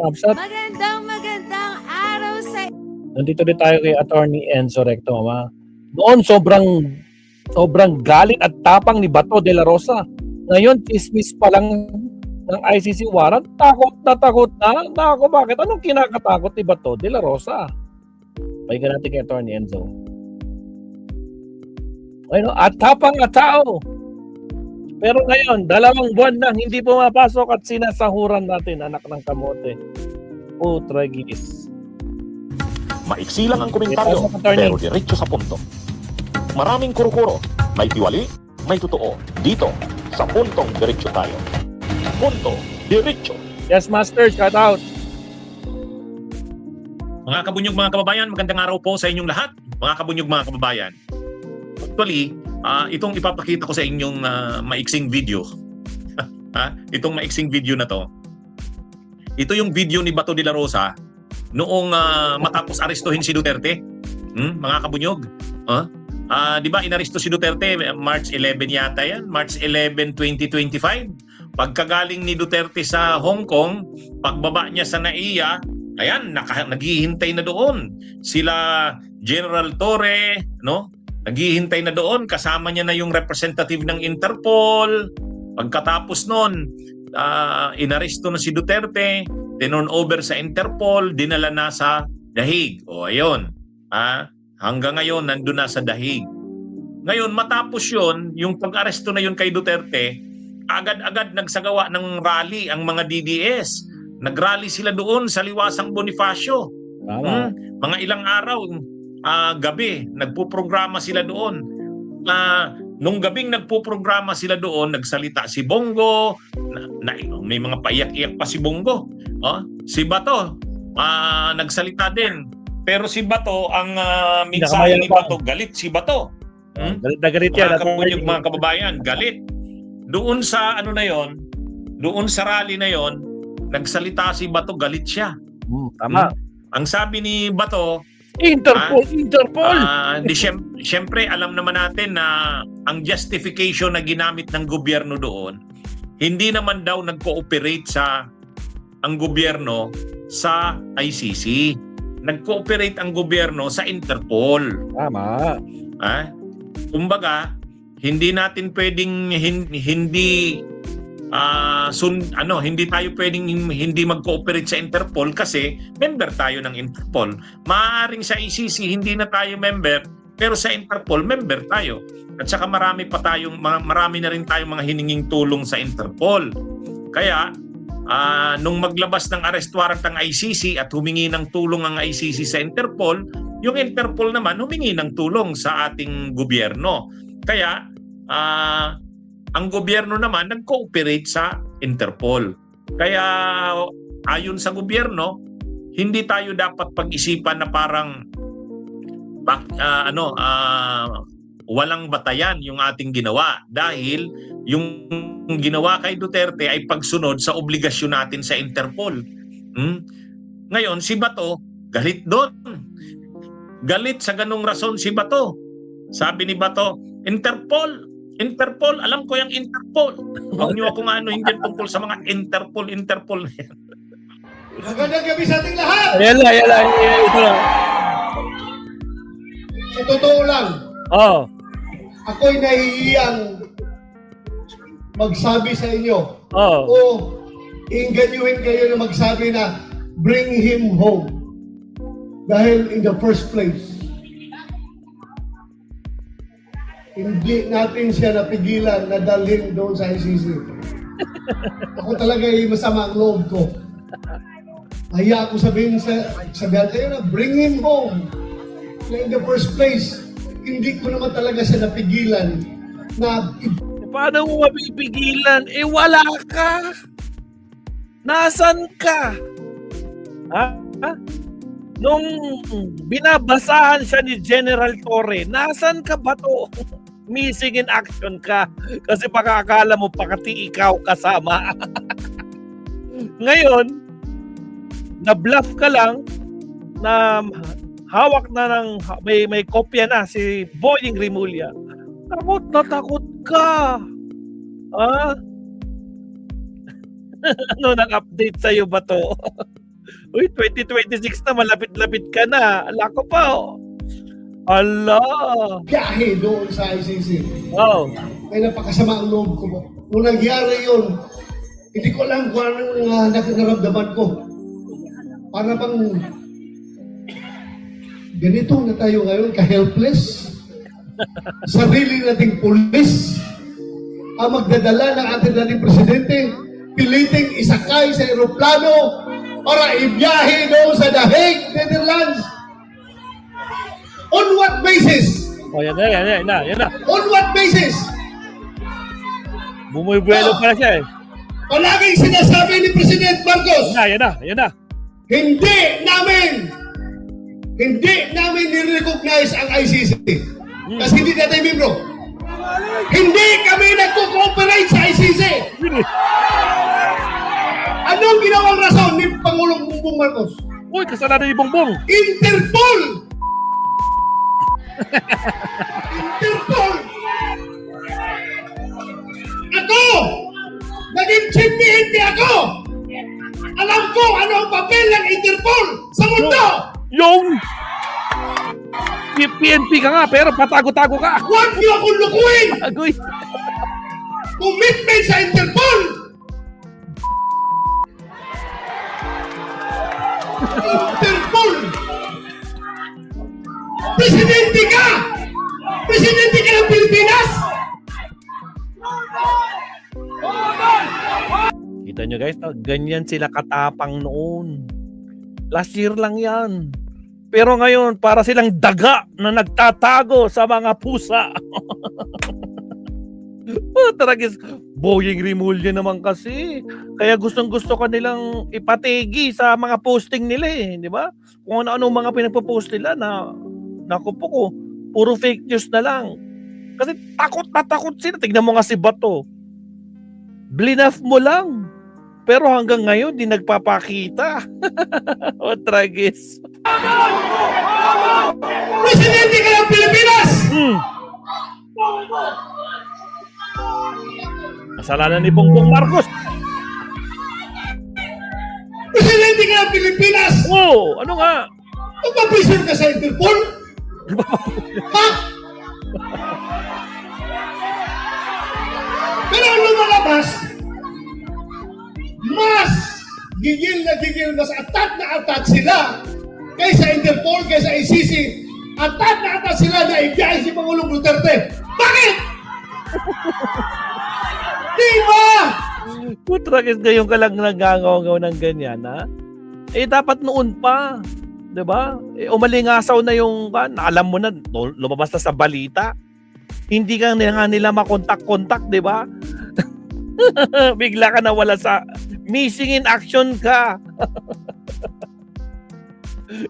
thumbs up. Magandang araw sa... Nandito din tayo kay Attorney Enzo Recto, ma. Noon sobrang galit at tapang ni Bato de la Rosa. Ngayon, chismis pa lang ng ICC warrant. Takot na. Nako, bakit? Anong kinakatakot ni Bato de la Rosa? Pahiga natin kay Attorney Enzo. Ayun, at tapang at tao. Pero ngayon, 2 buwan nang hindi pumapasok at sinasahuran natin, anak ng kamote. Tragis. Maiksi lang ang komentaryo, pero diretso sa punto. Maraming kuro-kuro, may tiwali, may totoo. Dito, sa Puntong Diretso tayo. Punto Diretso. Yes, Master, shout out. Mga kabunyog, mga kababayan, magandang araw po sa inyong lahat. Mga kabunyog, mga kababayan. Actually, itong ipapakita ko sa inyong maiksing video. Itong maiksing video na to. Ito yung video ni Bato de la Rosa noong matapos arestuhin si Duterte. Mga kabunyog. Di ba inaresto si Duterte March 11 yata yan? March 11, 2025. Pagkagaling ni Duterte sa Hong Kong, pagbaba niya sa NAIA, ayan, naghihintay na doon. Sila General Torre, no? Naghihintay na doon, kasama niya na yung representative ng Interpol. Pagkatapos noon, inaresto na si Duterte, tinurn over sa Interpol, dinala na sa Dahig. O ayun, hanggang ngayon nandun na sa Dahig. Ngayon, matapos yun, yung pag-aresto na yun kay Duterte, agad-agad nagsagawa ng rally ang mga DDS. Nagrally sila doon sa Liwasang Bonifacio. Mga ilang araw, gabi, nagpuprograma sila doon. Nung gabing nagpuprograma sila doon, nagsalita si Bongo, may mga paiyak-iyak pa si Bongo. Si Bato, nagsalita din. Pero si Bato, ang mensahe ni Bato, galit si Bato. Galit na galit yan. Mga kababayan, galit. Doon sa ano na yon, doon sa rally na yon, nagsalita si Bato, galit siya. Tama. Ang sabi ni Bato, Interpol! Siyempre, alam naman natin na ang justification na ginamit ng gobyerno doon, hindi naman daw nag-cooperate ang gobyerno sa ICC. Nag-cooperate ang gobyerno sa Interpol. Tama. Kumbaga, hindi natin pwedeng hindi tayo pwedeng hindi mag-cooperate sa Interpol kasi member tayo ng Interpol. Maaaring sa ICC hindi na tayo member, pero sa Interpol member tayo. At saka marami na rin tayong mga hininging tulong sa Interpol. Kaya nung maglabas ng arrest warrant ang ICC at humingi ng tulong ang ICC sa Interpol, yung Interpol naman humingi ng tulong sa ating gobyerno. Kaya ang gobyerno naman nag-cooperate sa Interpol. Kaya ayon sa gobyerno, hindi tayo dapat pag-isipan na parang walang batayan yung ating ginawa dahil yung ginawa kay Duterte ay pagsunod sa obligasyon natin sa Interpol. Ngayon si Bato galit doon. Galit sa ganung rason si Bato. Sabi ni Bato, Interpol, alam ko yung Interpol. Huwag niyo akong hindi tungkol sa mga Interpol na yan. Magandang gabi sa ating lahat! Ayan lang. Ito lang. Sa totoo lang, ako'y nahihiyang magsabi sa inyo. O inganyuhin kayo na magsabi na bring him home. Dahil in the first place, hindi natin siya napigilan na dalhin doon sa ICC. Ako talaga masama ang loob ko. Haya ako sabihan kayo na bring him home. Na in the first place, hindi ko naman talaga siya napigilan na... Paano mo mapipigilan? Wala ka! Nasaan ka? Nung binabasahan siya ni General Torre, nasaan ka ba to? Missing in action ka kasi pakakala mo pakati ikaw kasama. Ngayon, na-bluff ka lang na hawak na ng may kopya na si Boying Rimulya. Takot ka. Ano nang update sa'yo ba to? Uy, 2026 na, malapit-lapit ka na. Ala ko pa, oh. Ala. biyahe doon sa ICC. Oh. Ay napakasama ang loob ko. Nung nangyari yun, hindi ko alam kung anong nararamdaman ko. Para bang ganito na tayo ngayon, ka-helpless. Sarili nating pulis ang magdadala ng ating dating presidente, piliting isakay sa eroplano para ibiyahe doon sa The Hague, Netherlands. On what basis? Oh, yan na. On what basis? Bumubuelo pala siya, eh. Palaging sinasabi ni President Marcos, Yan na. hindi namin nire-recognize ang ICC. Kasi hindi natin membro. Hindi kami nagko-cooperate sa ICC. Anong ginawang rason ni Pangulong Bongbong Marcos? Uy, kasalanan ni Bongbong. Interpol! Interpol! Ako! Naging chief PNP ako! Alam ko ano ang papel ng Interpol sa mundo! Yung PNP ka nga, pero patago-tago ka. Huwag niyo akong lukuhin! Agoy. Commitment sa Interpol! Interpol! Presidente ka! Presidente ka ng Pilipinas! Kita nyo guys, ganyan sila katapang noon. Last year lang yan. Pero ngayon, para silang daga na nagtatago sa mga pusa. Tragis, Boying Rimulya naman kasi. Kaya gustong-gusto ka nilang ipategi sa mga posting nila, eh, di ba? Kung ano-ano mga pinagpo-post nila na naku po ko, puro fake news na lang. Kasi takot na takot sila. Tignan mo nga si Bato. Blinaf mo lang. Pero hanggang ngayon, di nagpapakita. O, tragis. Presidente ka ng Pilipinas! Kasalanan ni Bongbong Marcos. Presidente ka ng Pilipinas! Oh, ano nga? Magpaprison ka sa Interpol? Ha? Pero ang lumalabas, mas gigil, mas atat sila kaysa Interpol, kaysa ICC. Atat sila na ibiyahe si Pangulong Duterte. Bakit? Diba? Putragis ngayon ka lang nagangaw ng ganyan, ha? Eh, dapat noon pa. Diba? Eh, umalingasaw na yung, alam mo na, lumabas na sa balita. Hindi ka nga nila makontak-kontak, diba? Bigla ka nawala sa missing in action ka.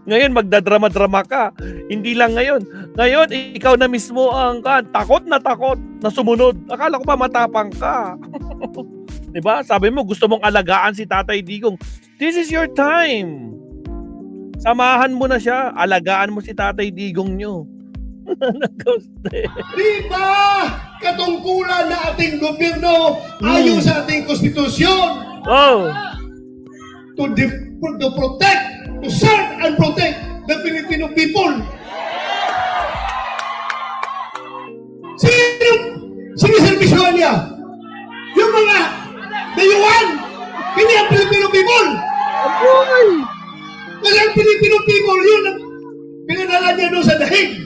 Ngayon magdadrama-drama ka. Hindi lang ngayon. Ngayon ikaw na mismo ang takot na sumunod. Akala ko ba matapang ka. 'Di ba? Sabi mo gusto mong alagaan si Tatay Digong. This is your time. Samahan mo na siya. Alagaan mo si Tatay Digong nyo. Diba? Katungkulan na ating gobyerno ayon sa ating konstitusyon. Oh. To protect, to serve and protect the Filipino people. Siniservisyohan niya yung mga dayuhan, hindi ang Filipino people. Aboy! Kasi ang Filipino people, yun ang pinadala niya doon sa dahig.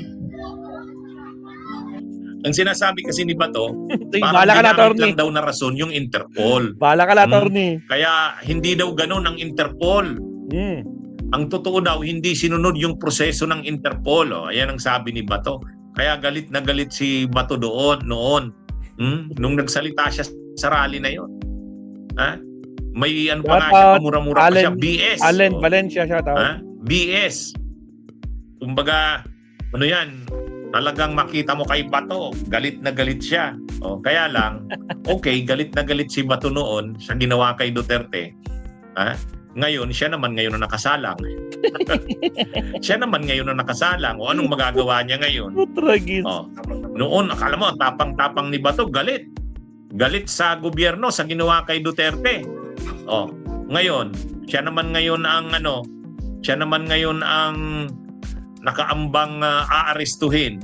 Ang sinasabi kasi ni Bato, Bala ka na, ginamit attorney. lang daw na rason yung Interpol. Bala ka na, attorney. Kaya hindi daw ganun ang Interpol. Ang totoo daw, hindi sinunod yung proseso ng Interpol. Oh. Ayan ang sabi ni Bato. Kaya galit na galit si Bato noon. Nung nagsalita siya sa rally na yon. Ha? May ano pa nga siya, pamura-mura pa siya. BS. Allen Valencia siya tawag. BS. Kumbaga, ano yan, talagang makita mo kay Bato, galit na galit siya. O, kaya lang, okay, galit na galit si Bato noon sa ginawa kay Duterte. Ha? Ngayon, siya naman ngayon na nakasalang. Siya naman ngayon na nakasalang. O anong magagawa niya ngayon? Tragis. O, noon, akala mo, tapang-tapang ni Bato, galit. Galit sa gobyerno sa ginawa kay Duterte. O, ngayon, siya naman ngayon ang nakaambang aarestuhin.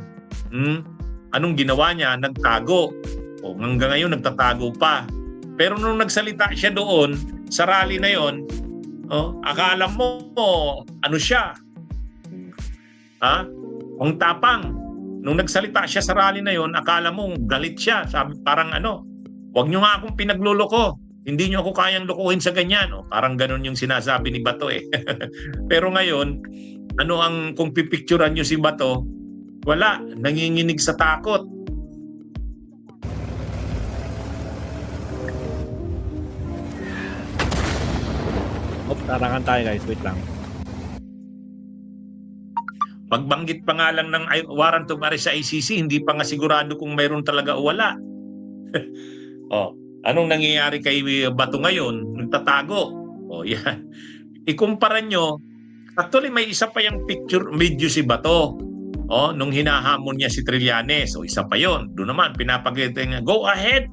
Anong ginawa niya? Nagtago. O hanggang ngayon nagtatago pa. Pero nung nagsalita siya doon sa rally na yon, akala mo ano siya? Ang tapang. Nung nagsalita siya sa rally na yon, akala mo galit siya. Sabi parang wag niyo nga akong pinagluloko. Hindi niyo ako kayang lukuhin sa ganyan. Parang ganun yung sinasabi ni Bato eh. Pero ngayon, kung pipicturan niyo si Bato, wala, nanginginig sa takot. Tarangan tayo guys, wait lang. Pagbanggit pa nga lang ng warrant of arrest sa ICC, hindi pa nga sigurado kung mayroon talaga o wala. Anong nangyayari kay Bato ngayon? Nagtatago. Yan. Ikumpara nyo, actually may isa pa yung video si Bato. Nung hinahamon niya si Trillanes. Isa pa yon. Doon naman, pinapagita niya, go ahead,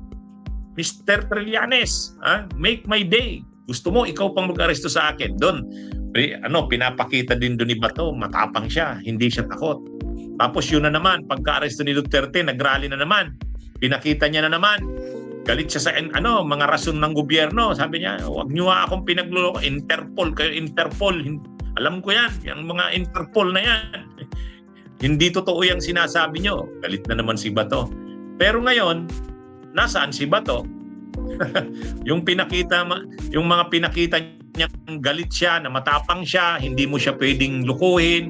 Mr. Trillanes. Make my day. Gusto mo, ikaw pang mag-aresto sa akin. Doon, pinapakita din doon ni Bato, matapang siya, hindi siya takot. Tapos yun na naman, pagka-aresto ni Duterte, nag-rally na naman. Pinakita niya na naman. Galit siya sa mga rason ng gobyerno. Sabi niya, huwag niyo akong pinagluloko. Interpol kayo, Interpol. Alam ko yan, yung mga Interpol na yan. Hindi totoo yung sinasabi niyo. Galit na naman si Bato. Pero ngayon, nasaan si Bato? yung mga pinakita niya, galit siya, na matapang siya, hindi mo siya pwedeng lukuhin.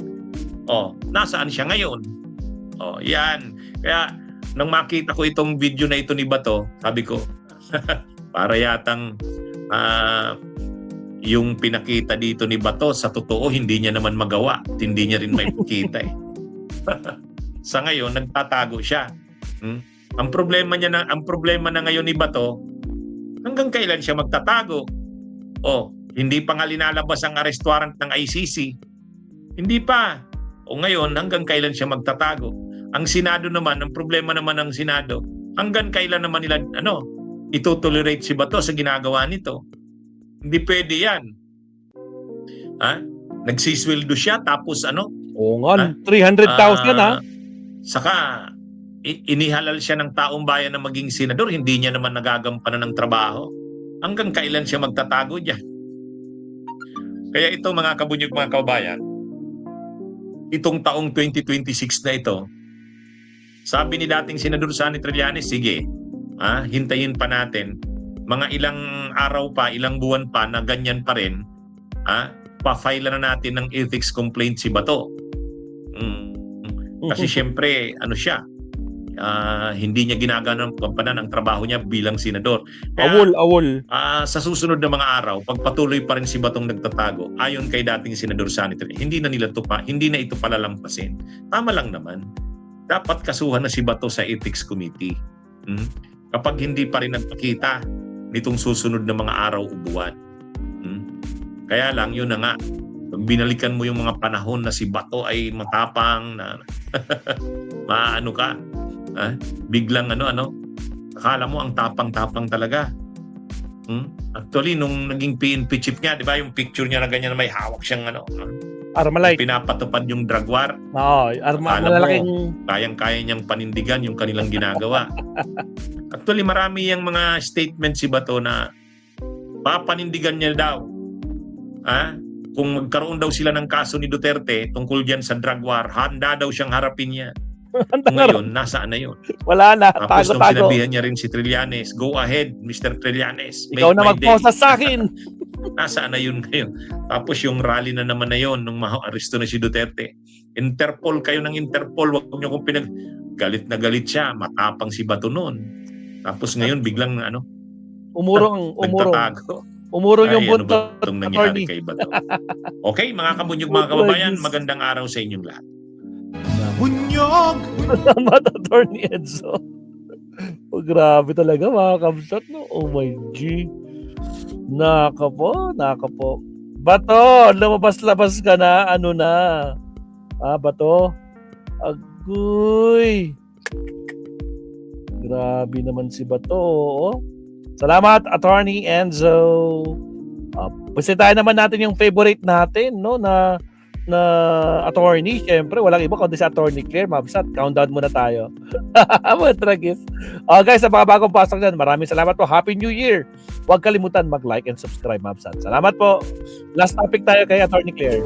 Nasaan siya ngayon? Yan. Kaya nang makita ko itong video na ito ni Bato, sabi ko, para yatang yung pinakita dito ni Bato, sa totoo, hindi niya naman magawa. Hindi niya rin maipakita eh. Sa ngayon, nagtatago siya. Ang problema na ngayon ni Bato, hanggang kailan siya magtatago? Hindi pa nga linalabas ang arrest warrant ng ICC. Hindi pa. Ngayon, hanggang kailan siya magtatago? Ang Senado naman, ang problema naman ng Senado, hanggang kailan naman nila itotolerate si Bato sa ginagawa nito? Hindi pwede yan. Nagsisweldo siya tapos 300,000 Saka inihalal siya ng taong bayan na maging senador, hindi niya naman nagagampanan ng trabaho. Hanggang kailan siya magtatago diyan? Kaya ito mga kabunyog, mga kababayan, itong taong 2026 na ito, sabi ni dating Senador Sonny Trillanes, sige, hintayin pa natin. Mga ilang araw pa, ilang buwan pa na ganyan pa rin, pa-file na natin ng ethics complaint si Bato. Kasi siyempre, hindi niya ginagampanan ang trabaho niya bilang senador. Kaya, awol. sa susunod na mga araw, pagpatuloy pa rin si Batong nagtatago, ayon kay dating Senador Sonny Trillanes, hindi na ito palalampasin. Tama lang naman. Dapat kasuhan na si Bato sa Ethics Committee. Kapag hindi pa rin nagpakita nitong susunod na mga araw o buwan. Kaya lang, yun na nga. Pag binalikan mo yung mga panahon na si Bato ay matapang, na maano ka, biglang akala mo ang tapang-tapang talaga. Actually, nung naging PNP chief niya, di ba, yung picture niya na ganyan na may hawak siyang Armalite. Pinapatupad yung drug war. Malalaking... Kayang-kaya niyang panindigan yung kanilang ginagawa. Actually, marami yung mga statement si Bato na papanindigan niya daw. Kung magkaroon daw sila ng kaso ni Duterte tungkol dyan sa drug war, handa daw siyang harapin niya. Ngayon, nasaan na yun? Wala na. Tapos nung Tago-tago. sinabihan niya rin si Trillanes, go ahead, Mr. Trillanes. Ikaw na mag-posa sa akin. Nasaan na yun ngayon? Tapos yung rally na naman na yun nung ma-aresto na si Duterte. Interpol kayo ng Interpol. Huwag niyo kung galit na galit siya. Matapang si Bato noon. Tapos ngayon biglang Umurong. nagtatago. Umurong yung Ay, ano buntot. ba itong nangyari kay Bato? Okay, mga kabunyog, mga kababayan, magandang araw sa inyong lahat. Bunyog! Salamat, Attorney Enzo. Grabe talaga mga kabsat, no? Oh my G. Naka po. Bato, lumabas-labas ka na. Ano na? Bato? Agoy. Grabe naman si Bato. Salamat, Attorney Enzo. Bisitahin naman natin yung favorite natin, no, na attorney. Siyempre, walang iba kundi si Attorney Claire. Mabsat, countdown muna tayo. Mga tragis. Guys, sa mga bagong pasok dyan, maraming salamat po. Happy New Year! Huwag kalimutan mag-like and subscribe, Mabsat. Salamat po. Last topic tayo kay Attorney Claire.